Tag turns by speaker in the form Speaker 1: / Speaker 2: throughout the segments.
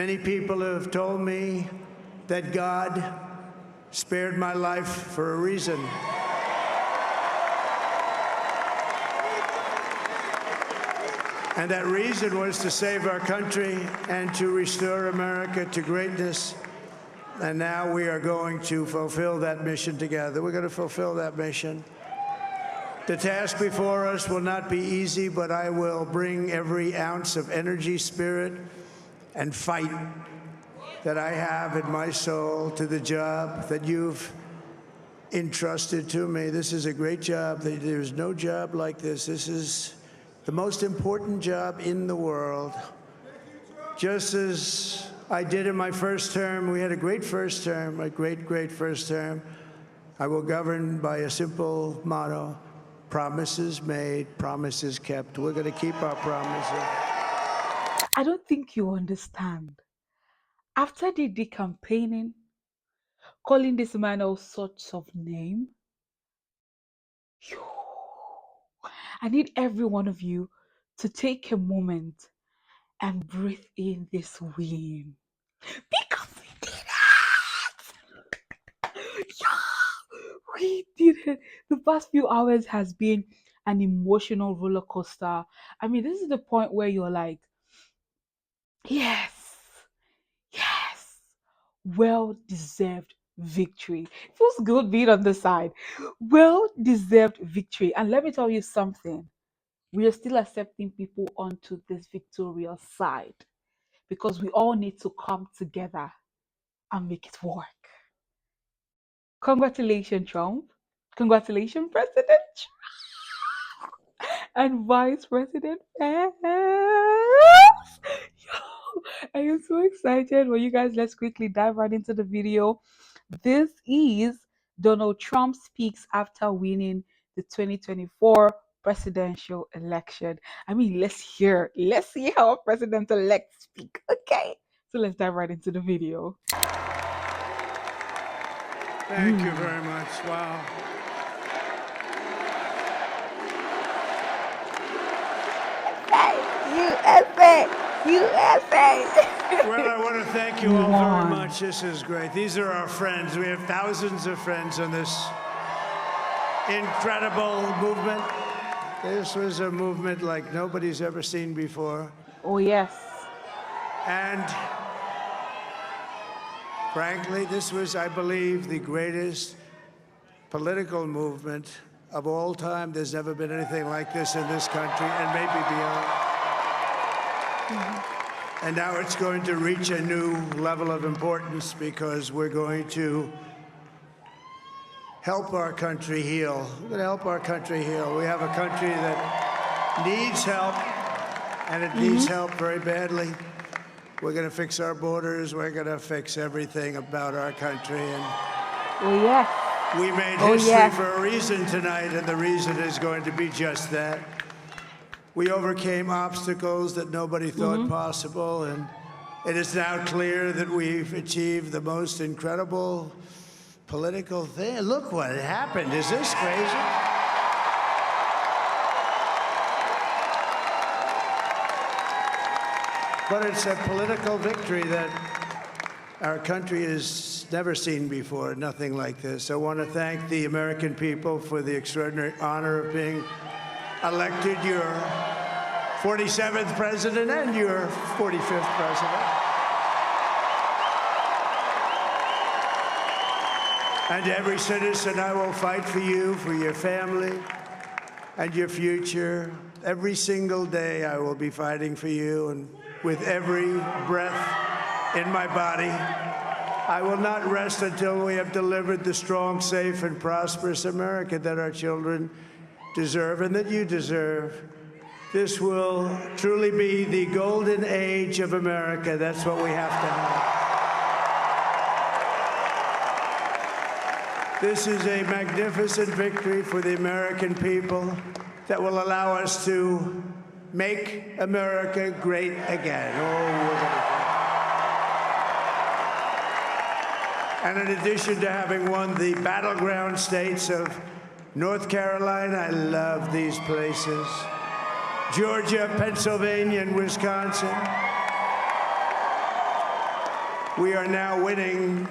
Speaker 1: Many people have told me that God spared my life for a reason. And that reason was to save our country and to restore America to greatness. And now we are going to fulfill that mission together. We're going to fulfill that mission. The task before us will not be easy, but I will bring every ounce of energy, spirit, and fight that I have in my soul to the job that you've entrusted to me. This is a great job. There's no job like this. This is the most important job in the world. Just as I did in my first term, we had a great first term, a great first term. I will govern by a simple motto: promises made, promises kept. We're going to keep our promises.
Speaker 2: I don't think you understand. After they did campaigning, calling this man all sorts of names, I need every one of you to take a moment and breathe in this win. Because we did it! Yeah, we did it. The past few hours has been an emotional roller coaster. I mean, this is the point where you're like, yes, yes, well deserved victory. It feels good being on the side. Well deserved victory. And let me tell you something, we are still accepting people onto this victorious side because we all need to come together and make it work. Congratulations, Trump. Congratulations, President Trump and Vice President Pence. I am so excited. Well, you guys, let's quickly dive right into the video. This is Donald Trump speaks after winning the 2024 presidential election. I mean, let's see how president-elect speak. Okay, so let's dive right into the video.
Speaker 1: Thank you very much. Wow.
Speaker 2: USA.
Speaker 1: Well, I want to thank you all very much. This is great. These are our friends. We have thousands of friends on this incredible movement. This was a movement like nobody's ever seen before.
Speaker 2: Oh, yes.
Speaker 1: And frankly, this was, I believe, the greatest political movement of all time. There's never been anything like this in this country, and maybe beyond. And now it's going to reach a new level of importance because we're going to help our country heal. We're going to help our country heal. We have a country that needs help, and it needs help very badly. We're going to fix our borders. We're going to fix everything about our country. And
Speaker 2: oh, yes.
Speaker 1: We made history for a reason tonight, and the reason is going to be just that. We overcame obstacles that nobody thought possible, and it is now clear that we've achieved the most incredible political thing. Look what happened. Is this crazy? But it's a political victory that our country has never seen before, nothing like this. I want to thank the American people for the extraordinary honor of being elected your 47th president and your 45th president. And every citizen, I will fight for you, for your family, and your future. Every single day, I will be fighting for you, and with every breath in my body, I will not rest until we have delivered the strong, safe, and prosperous America that our children deserve and that you deserve. This will truly be the golden age of America. That's what we have to have. This is a magnificent victory for the American people that will allow us to make America great again. And in addition to having won the battleground states of North Carolina, I love these places, Georgia, Pennsylvania, and Wisconsin, We are now winning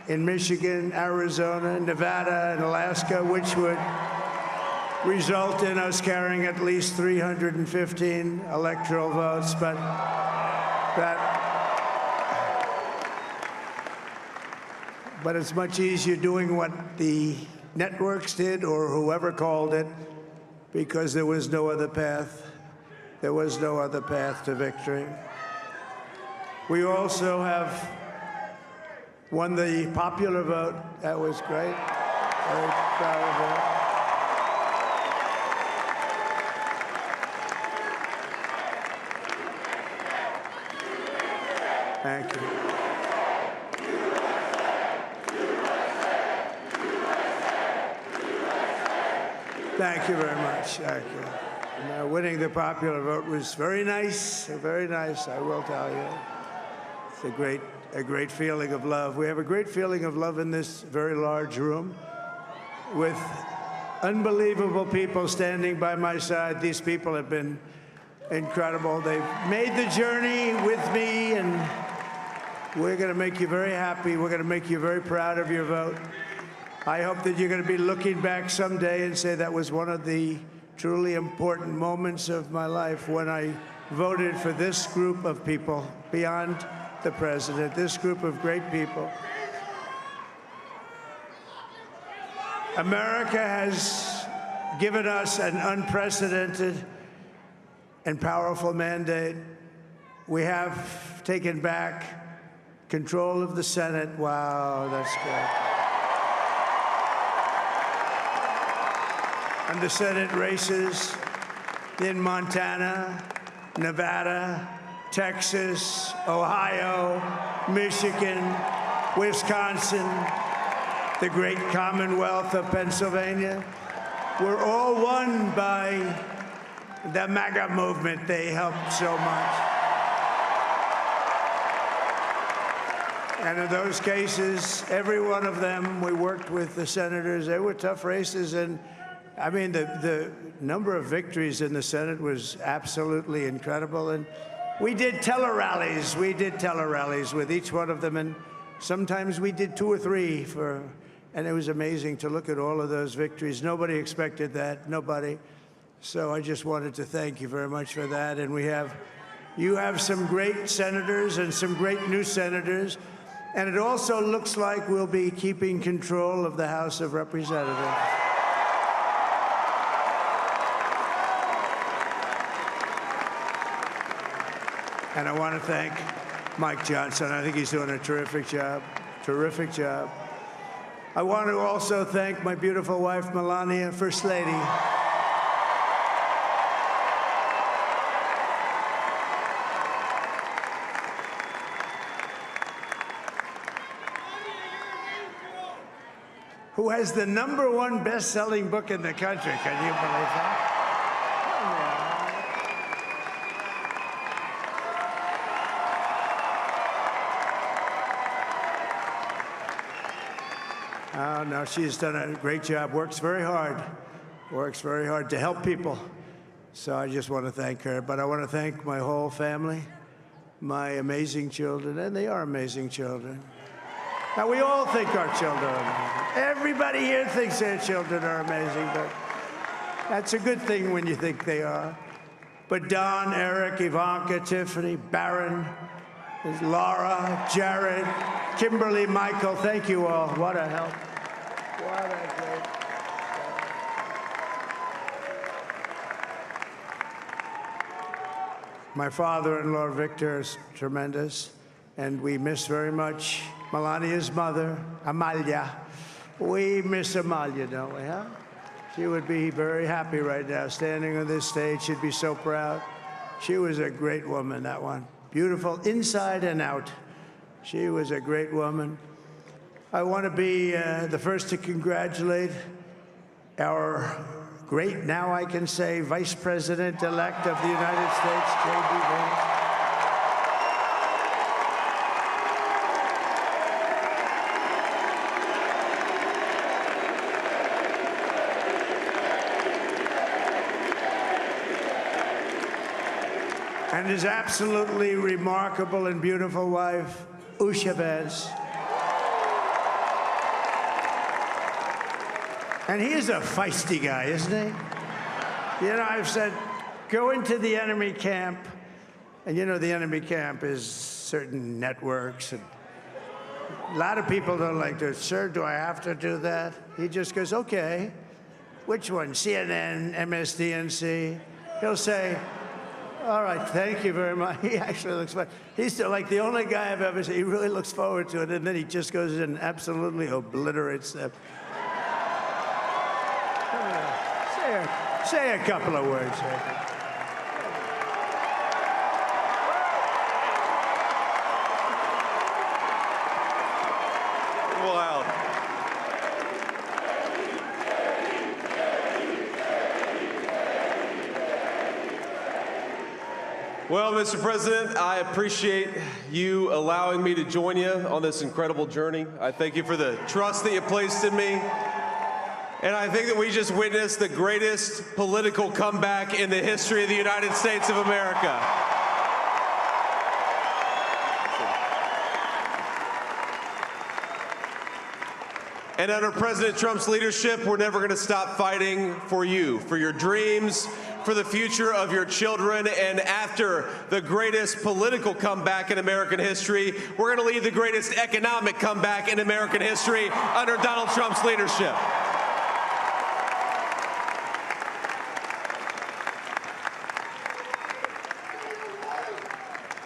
Speaker 1: in Michigan, Arizona, Nevada, and Alaska, which would result in us carrying at least 315 electoral votes. But it's much easier doing what the networks did or whoever called it, because there was no other path. There was no other path to victory. We also have won the popular vote. That was great. Very proud of that. Thank you. Thank you very much. Thank you. And, winning the popular vote was very nice, I will tell you. It's a great feeling of love. We have a great feeling of love in this very large room with unbelievable people standing by my side. These people have been incredible. They've made the journey with me, and we're going to make you very happy. We're going to make you very proud of your vote. I hope that you're going to be looking back someday and say that was one of the truly important moments of my life when I voted for this group of people beyond the president, this group of great people. America has given us an unprecedented and powerful mandate. We have taken back control of the Senate. Wow, that's good. And the Senate races in Montana, Nevada, Texas, Ohio, Michigan, Wisconsin, the great Commonwealth of Pennsylvania, were all won by the MAGA movement. They helped so much. And in those cases, every one of them, we worked with the senators. They were tough races, and I mean, the number of victories in the Senate was absolutely incredible. And we did tele-rallies. We did tele-rallies with each one of them. And sometimes we did 2 or 3 and it was amazing to look at all of those victories. Nobody expected that, nobody. So I just wanted to thank you very much for that. And you have some great senators and some great new senators. And it also looks like we'll be keeping control of the House of Representatives. And I want to thank Mike Johnson. I think he's doing a terrific job, terrific job. I want to also thank my beautiful wife, Melania, First Lady. Who has the #1 best-selling book in the country. Can you believe that? Oh, no, she's done a great job, works very hard to help people. So I just want to thank her. But I want to thank my whole family, my amazing children, and they are amazing children. Now, we all think our children are amazing. Everybody here thinks their children are amazing, but that's a good thing when you think they are. But Don, Eric, Ivanka, Tiffany, Barron, Laura, Jared, Kimberly, Michael, thank you all. What a help. What a great. My father-in-law, Victor, is tremendous, and we miss very much Melania's mother, Amalia. We miss Amalia, don't we, huh? She would be very happy right now, standing on this stage. She'd be so proud. She was a great woman, that one. Beautiful inside and out. She was a great woman. I want to be the first to congratulate our great, now I can say, Vice President-elect of the United States, J.D. Vance. And his absolutely remarkable and beautiful wife, Chavez. And he's a feisty guy, isn't he? You know, I've said, go into the enemy camp. And you know, the enemy camp is certain networks. And a lot of people don't like to, sir, do I have to do that? He just goes, okay. Which one? CNN, MSDNC? He'll say, all right, thank you very much. He actually looks fun. He's still like the only guy I've ever seen. He really looks forward to it, and then he just goes in and absolutely obliterates them. Say a couple of words.
Speaker 3: Wow. Well, Mr. President, I appreciate you allowing me to join you on this incredible journey. I thank you for the trust that you placed in me. And I think that we just witnessed the greatest political comeback in the history of the United States of America. And under President Trump's leadership, we're never going to stop fighting for you, for your dreams, for the future of your children. And after the greatest political comeback in American history, we're going to lead the greatest economic comeback in American history under Donald Trump's leadership.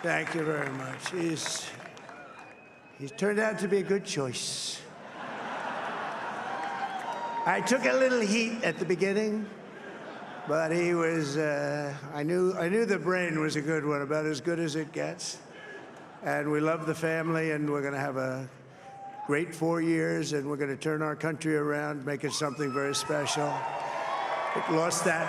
Speaker 1: Thank you very much. He's turned out to be a good choice. I took a little heat at the beginning, but he was, I knew the brain was a good one, about as good as it gets. And we love the family, and we're going to have a great 4 years, and we're going to turn our country around, make it something very special. It lost that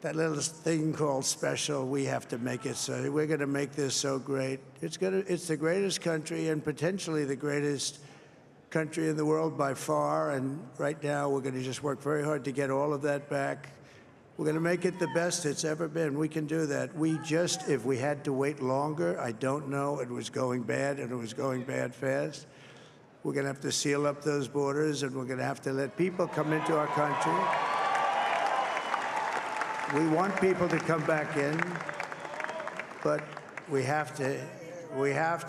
Speaker 1: little thing called special. We have to make it so. We're going to make this so great. It's the greatest country and potentially the greatest country in the world by far. And right now, we're going to just work very hard to get all of that back. We're going to make it the best it's ever been. We can do that. If we had to wait longer, I don't know. It was going bad, and it was going bad fast. We're going to have to seal up those borders, and we're going to have to let people come into our country. We want people to come back in, but we have to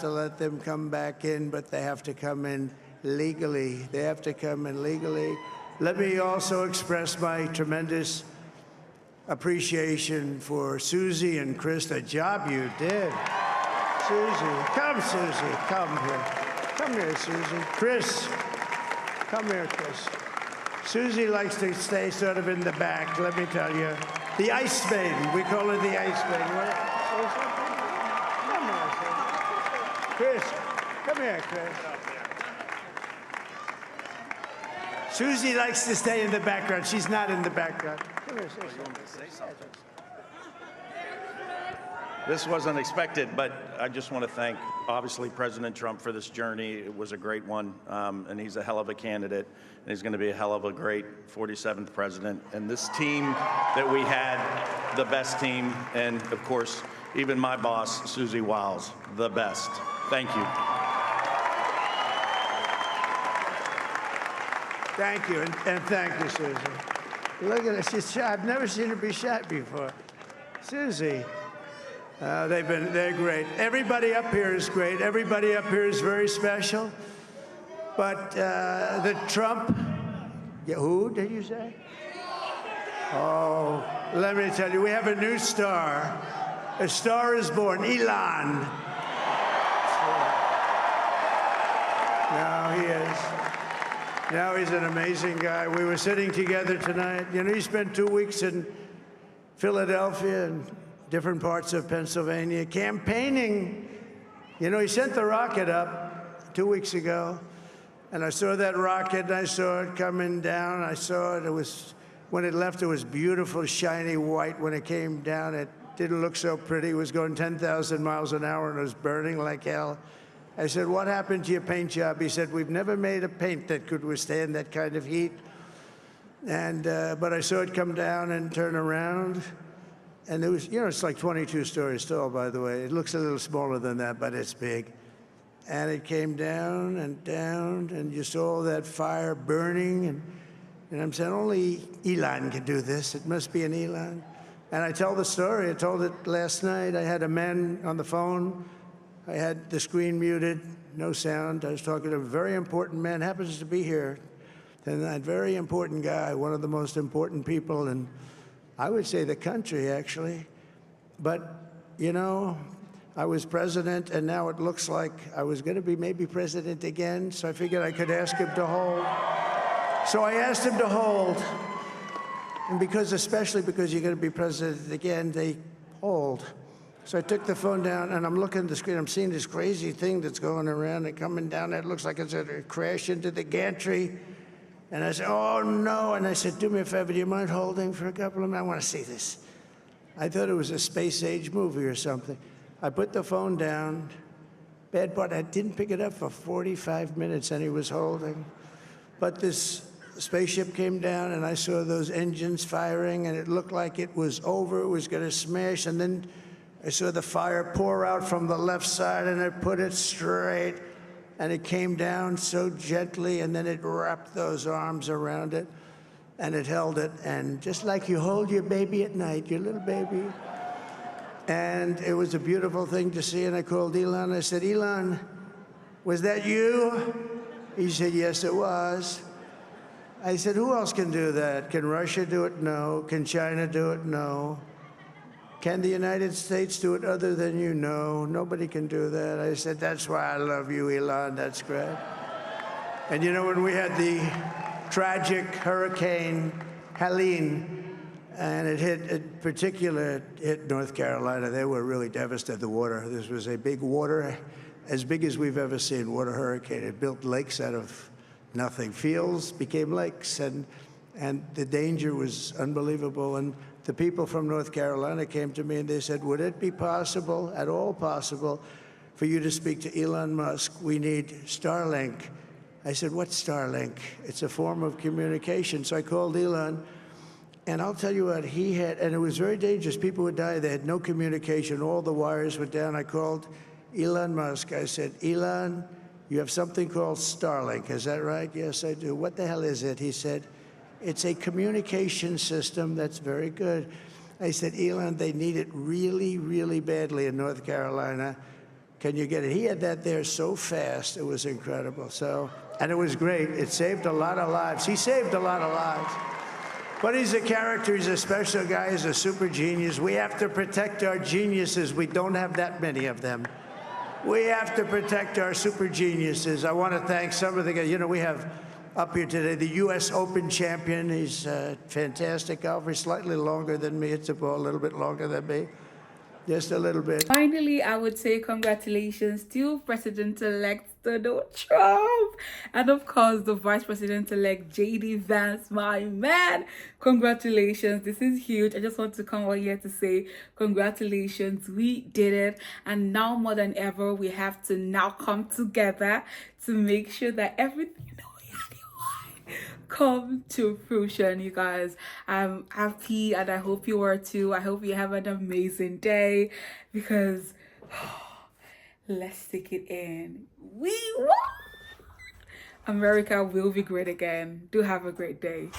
Speaker 1: let them come back in, but they have to come in legally. They have to come in legally. Let me also express my tremendous appreciation for Susie and Chris, the job you did. Susie, come here. Come here, Susie. Chris, come here, Chris. Susie likes to stay sort of in the back, let me tell you. The Ice Maiden, we call her the Ice Maiden. Come here, Chris. Come here, Chris. Susie likes to stay in the background. She's not in the background. Come here, say something.
Speaker 4: This wasn't expected, but I just want to thank, obviously, President Trump for this journey. It was a great one, and he's a hell of a candidate, and he's going to be a hell of a great 47th president. And this team that we had, the best team, and, of course, even my boss, Susie Wiles, the best. Thank you.
Speaker 1: Thank you, and thank you, Susie. Look at her, she's shy. I've never seen her be shy before. Susie. They're great. Everybody up here is great. Everybody up here is very special. But the Trump, who did you say? Oh, let me tell you, we have a new star. A star is born, Elon. Now he is. Now he's an amazing guy. We were sitting together tonight. You know, he spent 2 weeks in Philadelphia and different parts of Pennsylvania, campaigning. You know, he sent the rocket up 2 weeks ago, and I saw that rocket, and I saw it coming down. I saw it. When it left, it was beautiful, shiny white. When it came down, it didn't look so pretty. It was going 10,000 miles an hour, and it was burning like hell. I said, what happened to your paint job? He said, we've never made a paint that could withstand that kind of heat. And but I saw it come down and turn around. And there was, it's like 22 stories tall, by the way. It looks a little smaller than that, but it's big. And it came down, and you saw all that fire burning. And I'm saying, only Elon can do this. It must be an Elon. And I tell the story. I told it last night. I had a man on the phone. I had the screen muted, no sound. I was talking to a very important man, happens to be here. And that very important guy, one of the most important people in, I would say, the country, actually. But, I was president, and now it looks like I was going to be maybe president again, so I figured I could ask him to hold. So I asked him to hold. And especially because you're going to be president again, they hold. So I took the phone down, and I'm looking at the screen. I'm seeing this crazy thing that's going around and coming down. It looks like it's going to crash into the gantry. And I said, oh, no. And I said, do me a favor, do you mind holding for a couple of minutes? I want to see this. I thought it was a space-age movie or something. I put the phone down. Bad part, I didn't pick it up for 45 minutes, and he was holding. But this spaceship came down, and I saw those engines firing, and it looked like it was over. It was going to smash. And then I saw the fire pour out from the left side, and I put it straight. And it came down so gently, and then it wrapped those arms around it, and it held it. And just like you hold your baby at night, your little baby. And it was a beautiful thing to see. And I called Elon. I said, Elon, was that you? He said, yes, it was. I said, who else can do that? Can Russia do it? No. Can China do it? No. Can the United States do it other than you? No. Nobody can do that. I said, that's why I love you, Elon. That's great. And when we had the tragic Hurricane Helene, and it hit North Carolina, they were really devastated, the water. This was a big water, as big as we've ever seen, water hurricane. It built lakes out of nothing. Fields became lakes, and the danger was unbelievable. And the people from North Carolina came to me and they said, would it be possible, at all possible, for you to speak to Elon Musk? We need Starlink. I said, what's Starlink? It's a form of communication. So I called Elon, and I'll tell you what, he had, and it was very dangerous. People would die. They had no communication. All the wires were down. I called Elon Musk. I said, Elon, you have something called Starlink. Is that right? Yes, I do. What the hell is it? He said, it's a communication system that's very good. I said, Elon, they need it really, really badly in North Carolina. Can you get it? He had that there so fast. It was incredible. And it was great. It saved a lot of lives. He saved a lot of lives. But he's a character. He's a special guy. He's a super genius. We have to protect our geniuses. We don't have that many of them. We have to protect our super geniuses. I want to thank some of the guys. We have up here today the U.S. Open champion. He's a fantastic golfer. He's slightly longer than me. It's a little bit longer than me. Just a little bit.
Speaker 2: Finally, I would say congratulations to President-elect Donald Trump, and of course the Vice President-elect J.D. Vance, my man. Congratulations. This is huge. I just want to come out here to say congratulations. We did it, and now more than ever we have to now come together to make sure that everything come to fruition, you guys. I'm happy, and I hope you are too. I hope you have an amazing day, because let's take it in. We won! America will be great again. Do have a great day.